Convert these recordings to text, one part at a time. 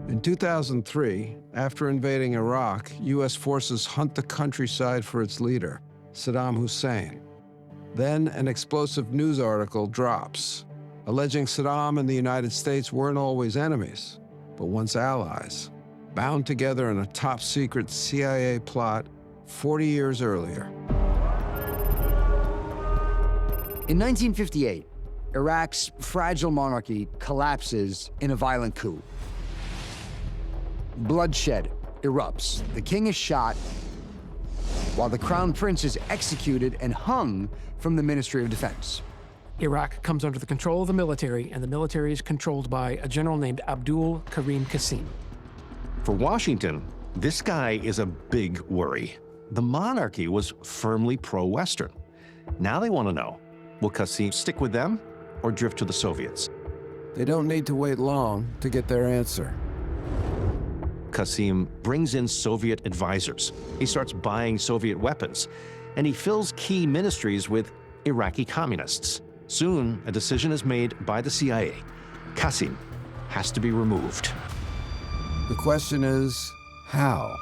In 2003, after invading Iraq, U.S. forces hunt the countryside for its leader, Saddam Hussein. Then an explosive news article drops, alleging Saddam and the United States weren't always enemies, but once allies, bound together in a top-secret CIA plot 40 years earlier. In 1958, Iraq's fragile monarchy collapses in a violent coup. Bloodshed erupts. The king is shot, while the crown prince is executed and hung from the Ministry of Defense. Iraq comes under the control of the military, and the military is controlled by a general named Abdul Karim Kasim. For Washington, this guy is a big worry. The monarchy was firmly pro-Western. Now they want to know, will Kasim stick with them or drift to the Soviets? They don't need to wait long to get their answer. Kasim brings in Soviet advisors. He starts buying Soviet weapons, and he fills key ministries with Iraqi communists. Soon, a decision is made by the CIA. Kasim has to be removed. The question is, how?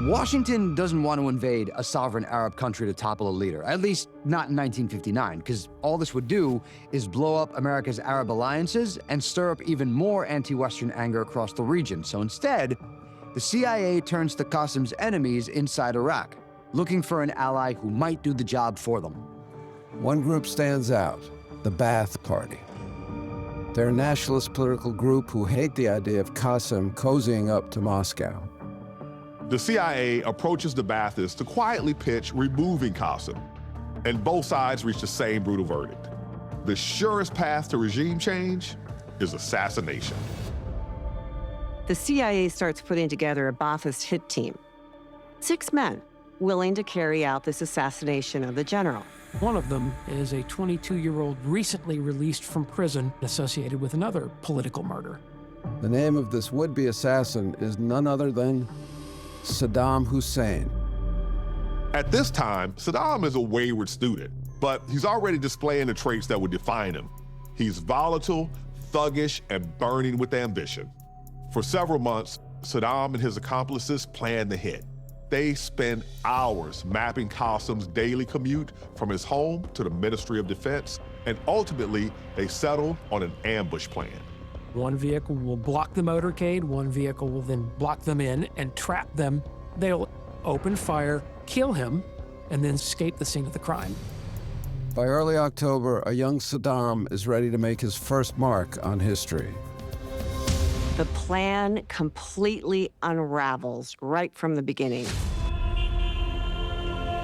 Washington doesn't want to invade a sovereign Arab country to topple a leader, at least not in 1959, because all this would do is blow up America's Arab alliances and stir up even more anti-Western anger across the region. So instead, the CIA turns to Qasim's enemies inside Iraq, looking for an ally who might do the job for them. One group stands out, the Ba'ath Party. They're a nationalist political group who hate the idea of Qasim cozying up to Moscow. The CIA approaches the Baathists to quietly pitch removing Kasim, and both sides reach the same brutal verdict. The surest path to regime change is assassination. The CIA starts putting together a Ba'athist hit team. 6 men willing to carry out this assassination of the general. One of them is a 22-year-old recently released from prison associated with another political murder. The name of this would-be assassin is none other than Saddam Hussein. At this time, Saddam is a wayward student, but he's already displaying the traits that would define him. He's volatile, thuggish, and burning with ambition. For several months, Saddam and his accomplices plan the hit. They spend hours mapping Qasim's daily commute from his home to the Ministry of Defense, and ultimately, they settle on an ambush plan. One vehicle will block the motorcade, one vehicle will then block them in and trap them. They'll open fire, kill him, and then escape the scene of the crime. By early October, a young Saddam is ready to make his first mark on history. The plan completely unravels right from the beginning.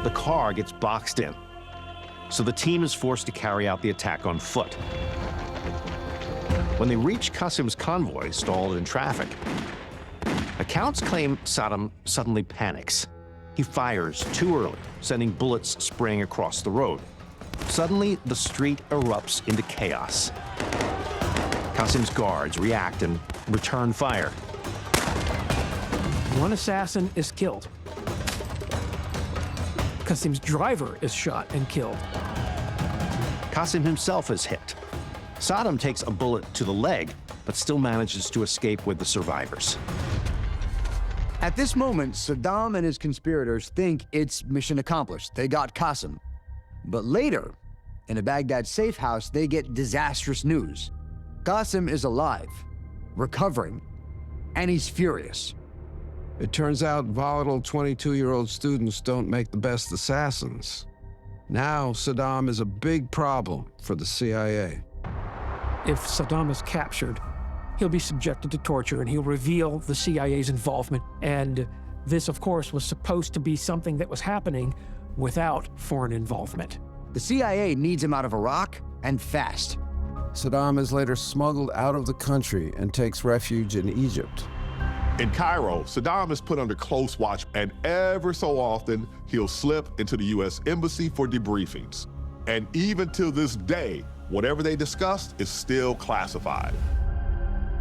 The car gets boxed in, so the team is forced to carry out the attack on foot. When they reach Qasim's convoy stalled in traffic, accounts claim Saddam suddenly panics. He fires too early, sending bullets spraying across the road. Suddenly, the street erupts into chaos. Qasim's guards react and return fire. One assassin is killed. Qasim's driver is shot and killed. Qasim himself is hit. Saddam takes a bullet to the leg, but still manages to escape with the survivors. At this moment, Saddam and his conspirators think it's mission accomplished. They got Qasim. But later, in a Baghdad safe house, they get disastrous news. Qasim is alive, recovering, and he's furious. It turns out volatile 22-year-old students don't make the best assassins. Now, Saddam is a big problem for the CIA. If Saddam is captured, he'll be subjected to torture and he'll reveal the CIA's involvement. And this, of course, was supposed to be something that was happening without foreign involvement. The CIA needs him out of Iraq, and fast. Saddam is later smuggled out of the country and takes refuge in Egypt. In Cairo, Saddam is put under close watch, and ever so often, he'll slip into the U.S. Embassy for debriefings. And even to this day, whatever they discussed is still classified.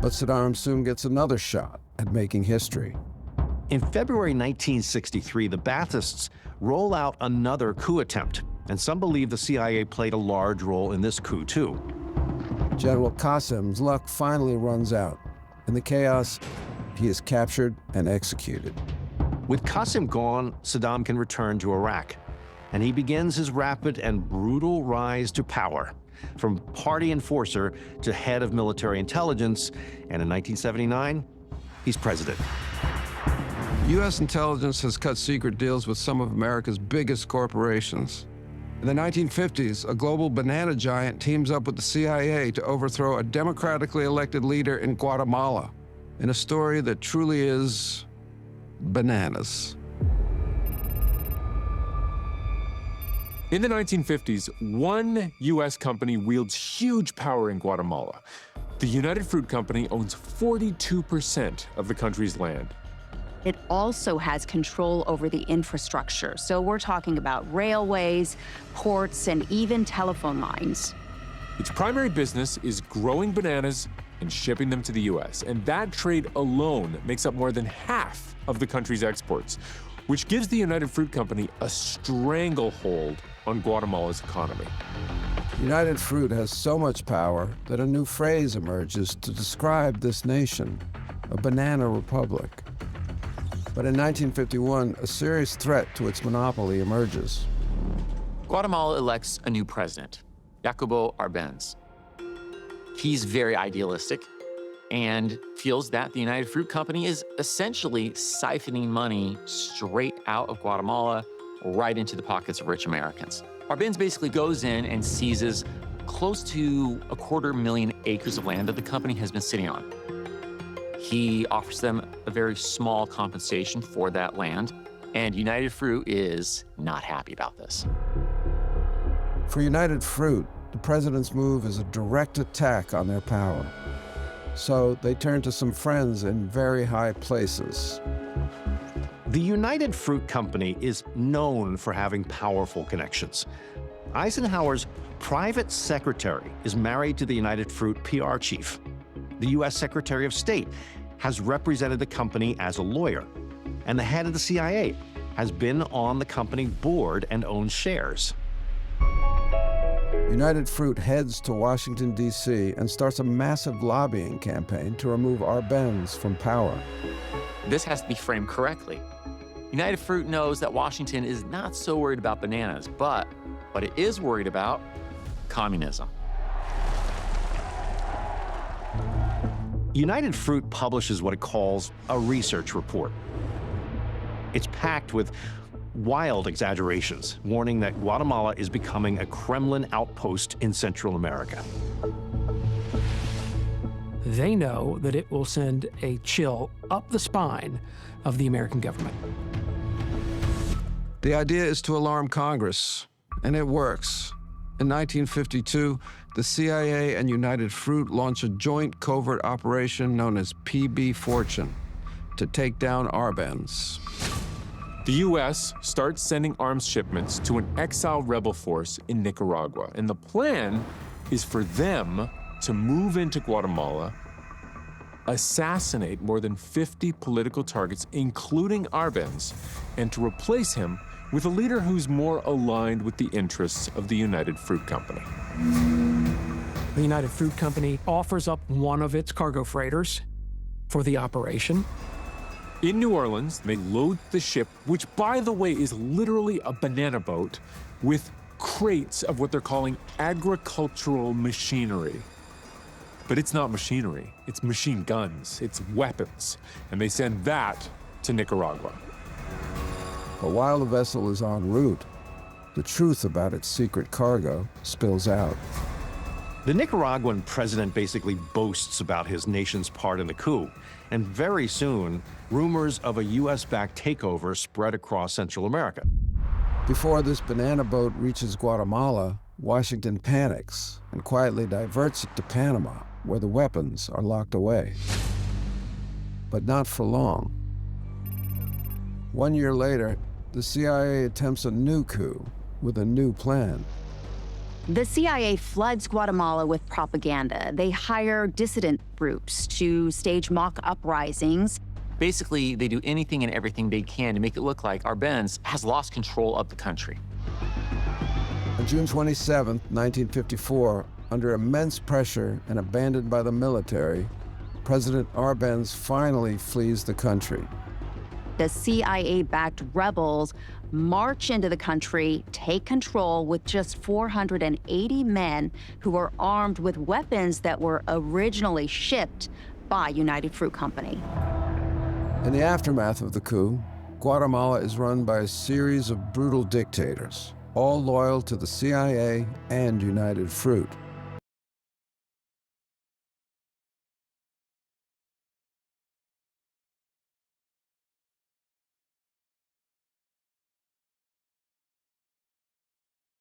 But Saddam soon gets another shot at making history. In February 1963, the Baathists roll out another coup attempt, and some believe the CIA played a large role in this coup, too. General Qasim's luck finally runs out. In the chaos, he is captured and executed. With Kasim gone, Saddam can return to Iraq, and he begins his rapid and brutal rise to power, from party enforcer to head of military intelligence, and in 1979, he's president. U.S. intelligence has cut secret deals with some of America's biggest corporations. In the 1950s, a global banana giant teams up with the CIA to overthrow a democratically elected leader in Guatemala, in a story that truly is bananas. In the 1950s, one U.S. company wields huge power in Guatemala. The United Fruit Company owns 42% of the country's land. It also has control over the infrastructure. So we're talking about railways, ports, and even telephone lines. Its primary business is growing bananas and shipping them to the U.S. And that trade alone makes up more than half of the country's exports, which gives the United Fruit Company a stranglehold on Guatemala's economy. United Fruit has so much power that a new phrase emerges to describe this nation, a banana republic. But in 1951, a serious threat to its monopoly emerges. Guatemala elects a new president, Jacobo Arbenz. He's very idealistic and feels that the United Fruit Company is essentially siphoning money straight out of Guatemala right into the pockets of rich Americans. Arbenz basically goes in and seizes close to 250,000 acres of land that the company has been sitting on. He offers them a very small compensation for that land, and United Fruit is not happy about this. For United Fruit, the president's move is a direct attack on their power. So they turn to some friends in very high places. The United Fruit Company is known for having powerful connections. Eisenhower's private secretary is married to the United Fruit PR chief. The U.S. Secretary of State has represented the company as a lawyer, and the head of the CIA has been on the company board and owns shares. United Fruit heads to Washington, D.C. and starts a massive lobbying campaign to remove Arbenz from power. This has to be framed correctly. United Fruit knows that Washington is not so worried about bananas, but what it is worried about, communism. United Fruit publishes what it calls a research report. It's packed with wild exaggerations, warning that Guatemala is becoming a Kremlin outpost in Central America. They know that it will send a chill up the spine of the American government. The idea is to alarm Congress, and it works. In 1952, the CIA and United Fruit launch a joint covert operation known as PB Fortune to take down Arbenz. The U.S. starts sending arms shipments to an exile rebel force in Nicaragua, and the plan is for them to move into Guatemala, assassinate more than 50 political targets, including Arbenz, and to replace him with a leader who's more aligned with the interests of the United Fruit Company. The United Fruit Company offers up one of its cargo freighters for the operation. In New Orleans, they load the ship, which, by the way, is literally a banana boat, with crates of what they're calling agricultural machinery. But it's not machinery, it's machine guns, it's weapons, and they send that to Nicaragua. But while the vessel is en route, the truth about its secret cargo spills out. The Nicaraguan president basically boasts about his nation's part in the coup, and very soon, rumors of a U.S.-backed takeover spread across Central America. Before this banana boat reaches Guatemala, Washington panics and quietly diverts it to Panama, where the weapons are locked away. But not for long. 1 year later, the CIA attempts a new coup with a new plan. The CIA floods Guatemala with propaganda. They hire dissident groups to stage mock uprisings. Basically, they do anything and everything they can to make it look like Arbenz has lost control of the country. On June 27, 1954, under immense pressure and abandoned by the military, President Arbenz finally flees the country. The CIA-backed rebels march into the country, take control with just 480 men who are armed with weapons that were originally shipped by United Fruit Company. In the aftermath of the coup, Guatemala is run by a series of brutal dictators, all loyal to the CIA and United Fruit.